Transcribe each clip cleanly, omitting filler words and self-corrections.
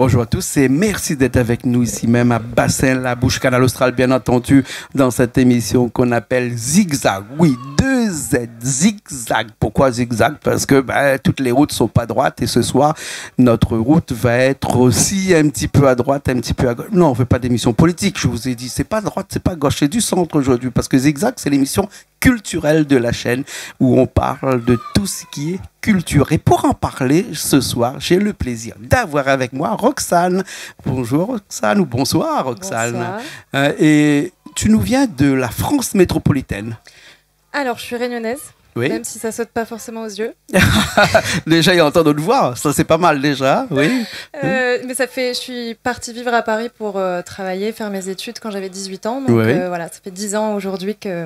Bonjour à tous et merci d'être avec nous ici même à Bassin-la-Bouche, Canal Austral, bien entendu, dans cette émission qu'on appelle Zigzag. Oui, 2Z, Zigzag. Pourquoi Zigzag? Parce que toutes les routes sont pas droites et ce soir, notre route va être aussi un petit peu à droite, un petit peu à gauche. Non, on fait pas d'émission politique, je vous ai dit. C'est pas droite, c'est pas gauche, c'est du centre aujourd'hui. Parce que Zigzag, c'est l'émission culturelle de la chaîne où on parle de tout ce qui est culture. Et pour en parler ce soir, j'ai le plaisir d'avoir avec moi Roxane. Bonjour Roxane, ou bonsoir Roxane. Bonsoir. Et tu nous viens de la France métropolitaine. Alors, je suis réunionnaise, Oui. même si ça saute pas forcément aux yeux. Déjà, il entend notre voix, ça c'est pas mal déjà, oui. Mais je suis partie vivre à Paris pour travailler, faire mes études quand j'avais 18 ans. Donc Oui. voilà, ça fait 10 ans aujourd'hui que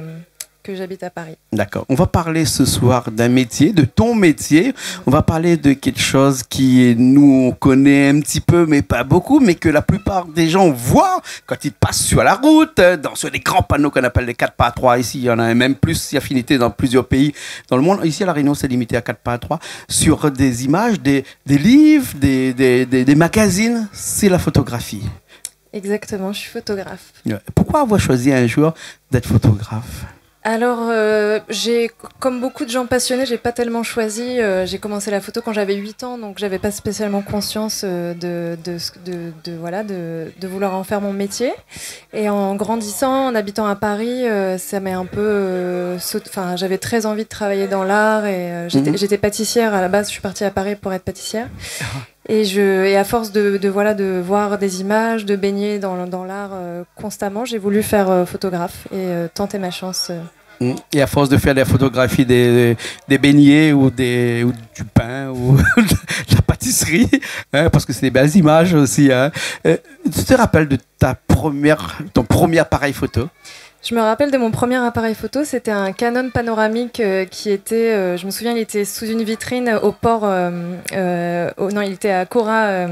j'habite à Paris. D'accord. On va parler ce soir d'un métier, de ton métier. On va parler de quelque chose qui, nous, on connaît un petit peu, mais pas beaucoup, mais que la plupart des gens voient quand ils passent sur la route, sur des grands panneaux qu'on appelle les 4x3. Ici, il y en a même plus affinité dans plusieurs pays dans le monde. Ici, à La Réunion, c'est limité à 4x3. Sur des images, des livres, des magazines, c'est la photographie. Exactement, je suis photographe. Pourquoi avoir choisi un jour d'être photographe ? Alors, comme beaucoup de gens passionnés, j'ai pas tellement choisi. J'ai commencé la photo quand j'avais 8 ans, donc j'avais pas spécialement conscience de vouloir en faire mon métier. Et en grandissant, en habitant à Paris, ça m'est un peu... j'avais très envie de travailler dans l'art et j'étais pâtissière à la base. Je suis partie à Paris pour être pâtissière. Et à force de voir des images, de baigner dans l'art constamment, j'ai voulu faire photographe et tenter ma chance. Et à force de faire des photographies des beignets ou du pain ou de la pâtisserie, hein, parce que c'est des belles images aussi. Hein. Tu te rappelles de ton premier appareil photo ? Je me rappelle de mon premier appareil photo, c'était un Canon panoramique qui était, je me souviens, il était sous une vitrine au port, non, il était à Cora,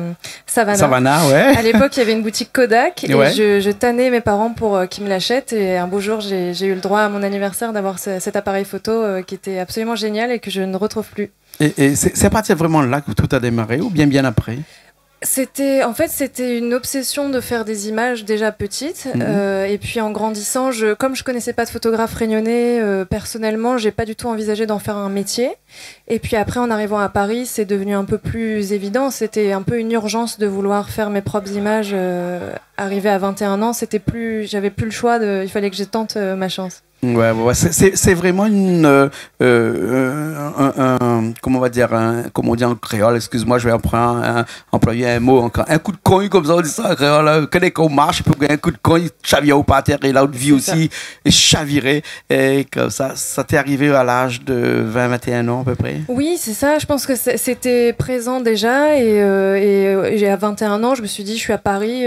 Savannah. Savannah, ouais. À l'époque, il y avait une boutique Kodak et Ouais. je tannais mes parents pour qu'ils me l'achètent. Et un beau jour, j'ai eu le droit à mon anniversaire d'avoir cet appareil photo qui était absolument génial et que je ne retrouve plus. Et c'est à partir vraiment là que tout a démarré ou bien après ? C'était une obsession de faire des images déjà petites. Et puis en grandissant, comme je connaissais pas de photographe réunionnais, personnellement, j'ai pas du tout envisagé d'en faire un métier. Et puis après, en arrivant à Paris, c'est devenu un peu plus évident. C'était un peu une urgence de vouloir faire mes propres images. Arrivé à 21 ans, j'avais plus le choix. Il fallait que je tente ma chance. Ouais, c'est vraiment comment on dit en créole, excuse-moi, je vais employer un mot encore. Un coup de cogne, comme ça, on dit ça en créole. Quand on marche, il peut gagner un coup de cogne, chavire au par terre, et l'autre vie aussi, et chavirer. Et comme ça t'est arrivé à l'âge de 20-21 ans à peu près? Oui, c'est ça. Je pense que c'était présent déjà. Et à 21 ans, je me suis dit, je suis à Paris,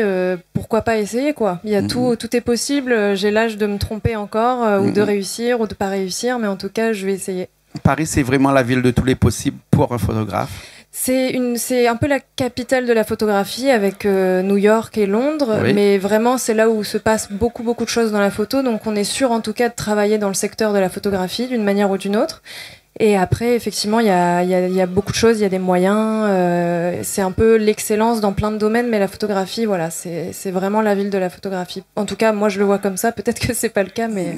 pourquoi pas essayer, quoi. Il y a tout est possible. J'ai l'âge de me tromper encore, ou de réussir, ou de pas réussir, mais en tout cas, je vais essayer. Paris, c'est vraiment la ville de tous les possibles pour un photographe. C'est un peu la capitale de la photographie avec New York et Londres, Oui. mais vraiment c'est là où se passe beaucoup de choses dans la photo, donc on est sûr en tout cas de travailler dans le secteur de la photographie d'une manière ou d'une autre. Et après, effectivement, il y a beaucoup de choses, il y a des moyens, c'est un peu l'excellence dans plein de domaines, mais la photographie, voilà, c'est vraiment la ville de la photographie. En tout cas, moi je le vois comme ça, peut-être que c'est pas le cas, mais...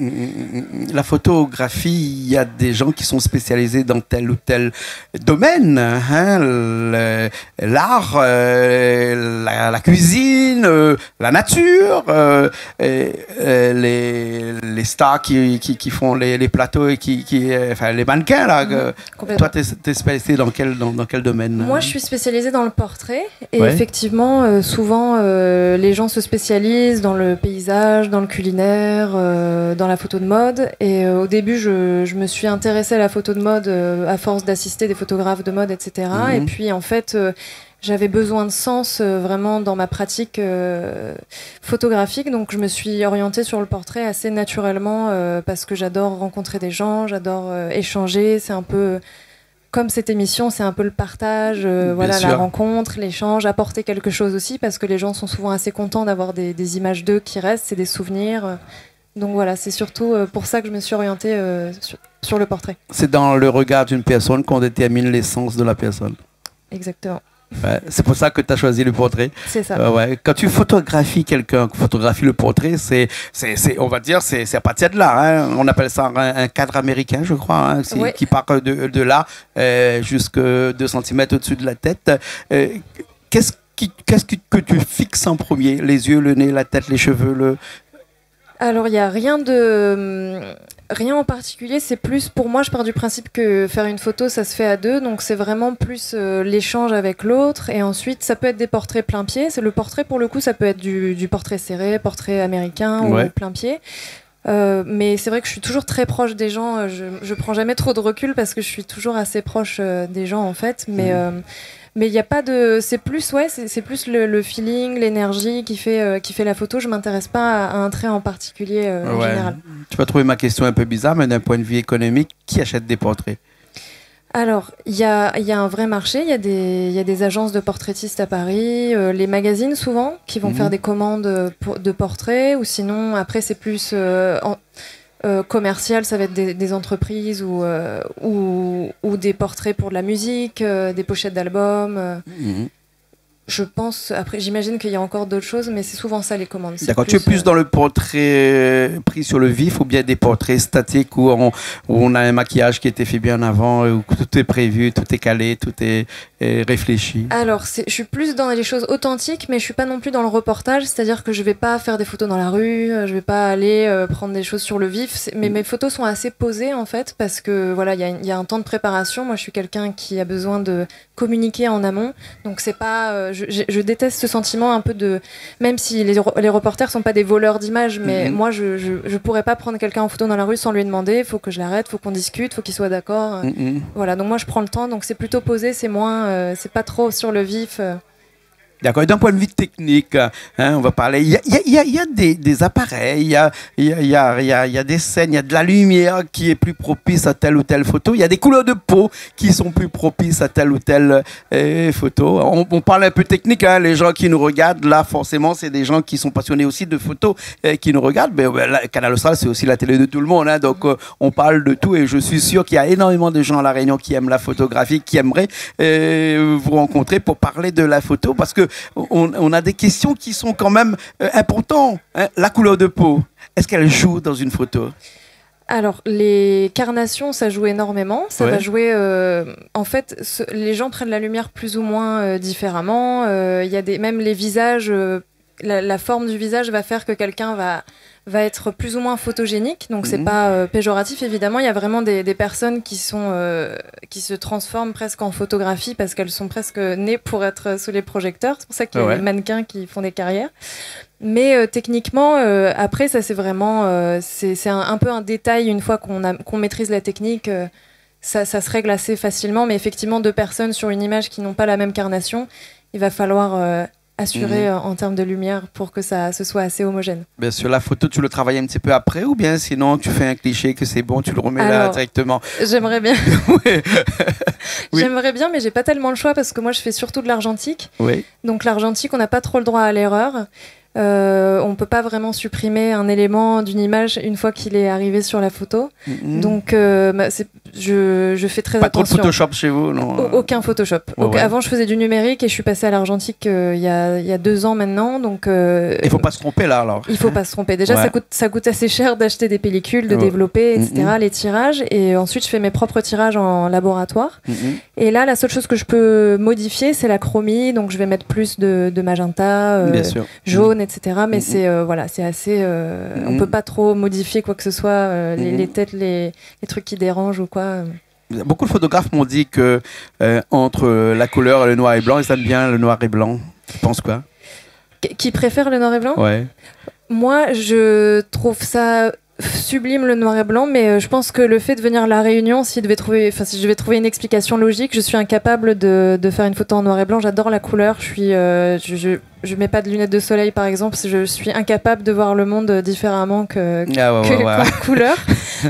La photographie, il y a des gens qui sont spécialisés dans tel ou tel domaine, hein, l'art, la cuisine, la nature, les stars qui font les plateaux et enfin les mannequins. Là, toi, t'es spécialisé dans quel domaine? Moi, je suis spécialisée dans le portrait. Et Ouais. effectivement, souvent, les gens se spécialisent dans le paysage, dans le culinaire, dans la photo de mode. Et au début, je me suis intéressée à la photo de mode à force d'assister des photographes de mode, etc. Et puis, en fait... j'avais besoin de sens vraiment dans ma pratique photographique, donc je me suis orientée sur le portrait assez naturellement parce que j'adore rencontrer des gens, j'adore échanger, c'est un peu comme cette émission, c'est un peu le partage, voilà, la rencontre, l'échange, apporter quelque chose aussi parce que les gens sont souvent assez contents d'avoir des images d'eux qui restent, c'est des souvenirs. Donc voilà, c'est surtout pour ça que je me suis orientée sur le portrait. C'est dans le regard d'une personne qu'on détermine l'essence de la personne. Exactement. Ouais, c'est pour ça que tu as choisi le portrait. C'est ça. Ouais. Quand tu photographies quelqu'un, photographies le portrait, on va dire, c'est à partir de là. Hein. On appelle ça un cadre américain, je crois, hein, Ouais. qui part de là jusqu'à 2 centimètres au-dessus de la tête. Qu'est-ce que tu fixes en premier? Les yeux, le nez, la tête, les cheveux, Alors, il n'y a rien en particulier. C'est plus, pour moi, je pars du principe que faire une photo, ça se fait à deux. Donc, c'est vraiment plus l'échange avec l'autre. Et ensuite, ça peut être des portraits plein pied. Le portrait, pour le coup, ça peut être du portrait serré, portrait américain ou plein pied. Mais c'est vrai que je suis toujours très proche des gens. Je prends jamais trop de recul parce que je suis toujours assez proche des gens, en fait. Mais il n'y a pas de. C'est plus, c'est plus le feeling, l'énergie qui fait la photo. Je ne m'intéresse pas à un trait en particulier en général. Tu vas trouver ma question un peu bizarre, mais d'un point de vue économique, qui achète des portraits? Alors, il y a un vrai marché. Il y a des agences de portraitistes à Paris, les magazines souvent, qui vont faire des commandes de portraits. Ou sinon, après, c'est plus. Commercial, ça va être des entreprises ou des portraits pour de la musique, des pochettes d'albums. Je pense, après, j'imagine qu'il y a encore d'autres choses, mais c'est souvent ça les commandes. D'accord, tu es plus dans le portrait pris sur le vif ou bien des portraits statiques où on a un maquillage qui a été fait bien avant, où tout est prévu, tout est calé, tout est réfléchi? Alors, je suis plus dans les choses authentiques, mais je suis pas non plus dans le reportage, c'est-à-dire que je vais pas faire des photos dans la rue, je vais pas aller prendre des choses sur le vif, mais mes photos sont assez posées en fait, parce que voilà, il y a un temps de préparation. Moi, je suis quelqu'un qui a besoin de communiquer en amont, donc c'est pas... je déteste ce sentiment un peu de... Même si les reporters sont pas des voleurs d'images, mais moi, je pourrais pas prendre quelqu'un en photo dans la rue sans lui demander, faut que je l'arrête, faut qu'on discute, faut qu'il soit d'accord. Voilà, donc moi, je prends le temps, donc c'est plutôt posé, c'est moins... c'est pas trop sur le vif. D'accord. Et d'un point de vue technique, on va parler. Il y a des appareils, il y a des scènes, il y a de la lumière qui est plus propice à telle ou telle photo. Il y a des couleurs de peau qui sont plus propices à telle ou telle photo. On parle un peu technique, hein. Les gens qui nous regardent, là, forcément, c'est des gens qui sont passionnés aussi de photos qui nous regardent. Mais Canal Austral, c'est aussi la télé de tout le monde, hein. Donc, on parle de tout et je suis sûr qu'il y a énormément de gens à La Réunion qui aiment la photographie, qui aimeraient vous rencontrer pour parler de la photo parce que on a des questions qui sont quand même importantes. Hein. La couleur de peau, est-ce qu'elle joue dans une photo? Alors, les carnations, ça joue énormément. Ça va jouer... en fait, les gens prennent la lumière plus ou moins différemment. Il y a même les visages... la forme du visage va faire que quelqu'un va être plus ou moins photogénique, donc c'est pas péjoratif évidemment. Il y a vraiment des personnes qui se transforment presque en photographie parce qu'elles sont presque nées pour être sous les projecteurs. C'est pour ça qu'il y a des mannequins qui font des carrières. Mais techniquement, après ça c'est vraiment c'est un peu un détail. Une fois qu'on maîtrise la technique, ça se règle assez facilement. Mais effectivement, 2 personnes sur une image qui n'ont pas la même carnation, il va falloir assuré en termes de lumière pour que ce soit assez homogène. Bien sûr, la photo, tu le travailles un petit peu après ou bien sinon tu fais un cliché que c'est bon, tu le remets là directement? J'aimerais bien. J'aimerais bien, mais j'ai pas tellement le choix parce que moi je fais surtout de l'argentique. Donc l'argentique, on n'a pas trop le droit à l'erreur. On peut pas vraiment supprimer un élément d'une image une fois qu'il est arrivé sur la photo. Donc je fais très attention. Pas trop de Photoshop chez vous, non? Aucun Photoshop. Avant je faisais du numérique et je suis passée à l'argentique il y a 2 ans maintenant. Donc il faut pas se tromper là alors. Il faut pas se tromper. Déjà ça coûte assez cher d'acheter des pellicules, de développer, etc. Les tirages, et ensuite je fais mes propres tirages en laboratoire. Et là la seule chose que je peux modifier c'est la chromie, donc je vais mettre plus de magenta, jaune, etc. Mais c'est assez... on peut pas trop modifier quoi que ce soit, les têtes, les trucs qui dérangent ou quoi. Beaucoup de photographes m'ont dit que entre la couleur et le noir et blanc, ils aiment bien le noir et blanc. Tu penses quoi? Qui préfère le noir et blanc? Moi, je trouve ça sublime le noir et blanc, mais je pense que le fait de venir à La Réunion, si je devais trouver une explication logique, je suis incapable de faire une photo en noir et blanc. J'adore la couleur. Je mets pas de lunettes de soleil par exemple. Je suis incapable de voir le monde différemment que couleur.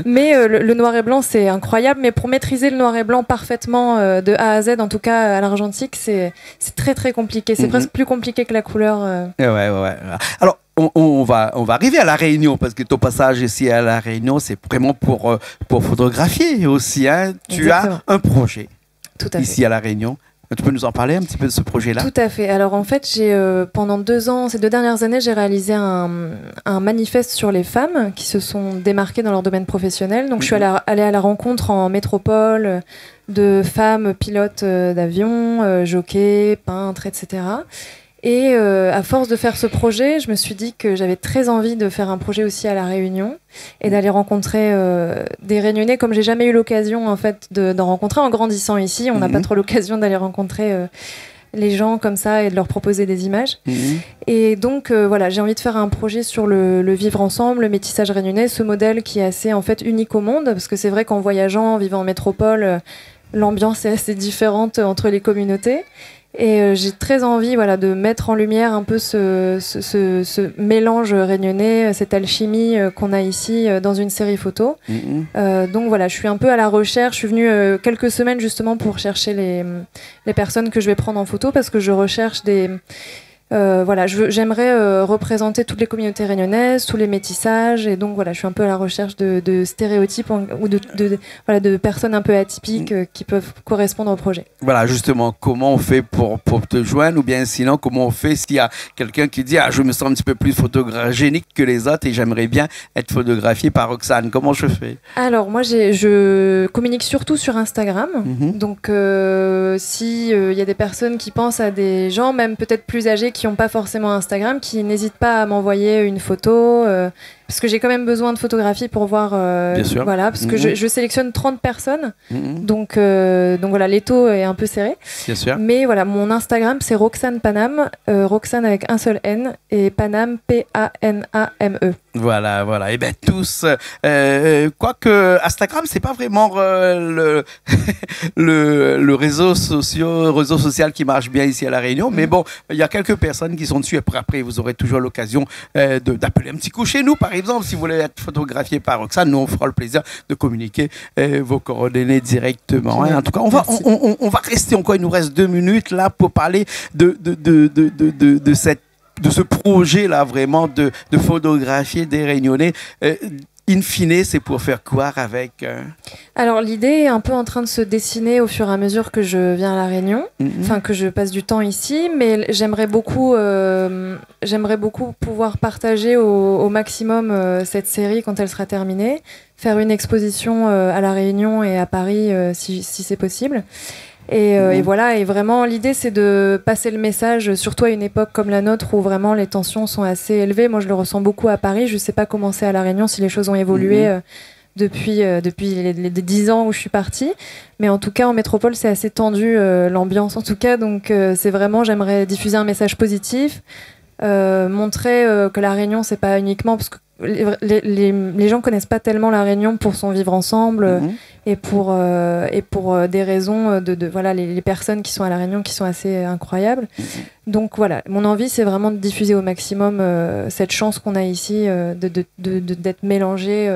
Mais le noir et blanc c'est incroyable. Mais pour maîtriser le noir et blanc parfaitement de A à Z, en tout cas à l'argentique, c'est très très compliqué. C'est presque plus compliqué que la couleur. Alors on va arriver à La Réunion parce que ton passage ici à La Réunion c'est vraiment pour photographier aussi. Hein. Tu as un projet ici à La Réunion. Tu peux nous en parler un petit peu de ce projet-là? Tout à fait. Alors en fait, pendant 2 ans, ces 2 dernières années, j'ai réalisé un manifeste sur les femmes qui se sont démarquées dans leur domaine professionnel. Donc je suis allée à la rencontre en métropole de femmes pilotes d'avion, jockeys, peintres, etc. Et à force de faire ce projet, je me suis dit que j'avais très envie de faire un projet aussi à La Réunion et d'aller rencontrer des Réunionnais comme j'ai jamais eu l'occasion en fait d'en rencontrer en grandissant ici. On n'a pas trop l'occasion d'aller rencontrer les gens comme ça et de leur proposer des images. Et donc voilà, j'ai envie de faire un projet sur le vivre ensemble, le métissage réunionnais, ce modèle qui est assez en fait unique au monde, parce que c'est vrai qu'en voyageant, en vivant en métropole, l'ambiance est assez différente entre les communautés. Et j'ai très envie de mettre en lumière un peu ce mélange réunionnais, cette alchimie qu'on a ici dans une série photo. Donc voilà, je suis un peu à la recherche. Je suis venue quelques semaines justement pour chercher les personnes que je vais prendre en photo parce que je recherche j'aimerais représenter toutes les communautés réunionnaises, tous les métissages, et donc voilà, je suis un peu à la recherche de stéréotypes ou de personnes un peu atypiques qui peuvent correspondre au projet. Voilà, justement, comment on fait pour te joindre, ou bien sinon, comment on fait s'il y a quelqu'un qui dit « Ah, je me sens un petit peu plus photogénique que les autres et j'aimerais bien être photographié par Roxane ». Comment je fais? Alors, moi, je communique surtout sur Instagram. Donc, si y a des personnes qui pensent à des gens, même peut-être plus âgés, qui n'ont pas forcément Instagram, qui n'hésitent pas à m'envoyer une photo, parce que j'ai quand même besoin de photographies pour voir. Bien sûr. Voilà, parce que je sélectionne 30 personnes, donc voilà, l'étau est un peu serré. Bien sûr. Mais voilà, mon Instagram, c'est Roxane Paname, Roxane avec un seul N, et Paname, P-A-N-A-M-E. Voilà. Et bien tous, quoique Instagram, c'est pas vraiment le réseau social qui marche bien ici à La Réunion, mais bon, il y a quelques personnes qui sont dessus. Et après, vous aurez toujours l'occasion d'appeler un petit coup chez nous, par exemple, si vous voulez être photographié par Roxane. Nous, on fera le plaisir de communiquer vos coordonnées directement. En tout cas, on va rester encore. Il nous reste 2 minutes là pour parler de ce projet-là, vraiment, de photographier des Réunionnais. In fine, c'est pour faire quoi avec Alors, l'idée est un peu en train de se dessiner au fur et à mesure que je viens à La Réunion, que je passe du temps ici, mais j'aimerais beaucoup pouvoir partager au maximum cette série quand elle sera terminée, faire une exposition à La Réunion et à Paris si c'est possible. Et voilà, et vraiment l'idée c'est de passer le message, surtout à une époque comme la nôtre où vraiment les tensions sont assez élevées. Moi je le ressens beaucoup à Paris, je sais pas comment c'est à La Réunion, si les choses ont évolué depuis les 10 ans où je suis partie, mais en tout cas en métropole c'est assez tendu l'ambiance en tout cas, donc c'est vraiment, j'aimerais diffuser un message positif, montrer que La Réunion c'est pas uniquement parce que les gens connaissent pas tellement La Réunion pour son vivre ensemble et pour des raisons voilà, les personnes qui sont à La Réunion qui sont assez incroyables. Donc voilà, mon envie c'est vraiment de diffuser au maximum cette chance qu'on a ici d'être mélangés.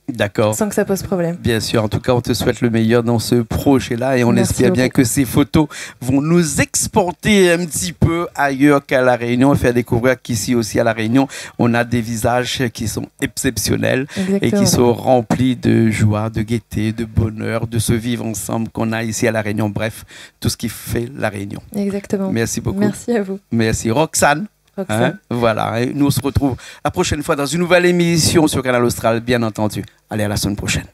D'accord. Sans que ça pose problème. Bien sûr, en tout cas, on te souhaite le meilleur dans ce projet-là et on espère bien que ces photos vont nous exporter un petit peu ailleurs qu'à La Réunion et faire découvrir qu'ici aussi à La Réunion, on a des visages qui sont exceptionnels. Exactement. Et qui sont remplis de joie, de gaieté, de bonheur, de ce vivre ensemble qu'on a ici à La Réunion. Bref, tout ce qui fait La Réunion. Exactement. Merci beaucoup. Merci à vous. Merci Roxane. Voilà, et nous on se retrouve la prochaine fois dans une nouvelle émission sur Canal Austral, bien entendu. Allez, à la semaine prochaine.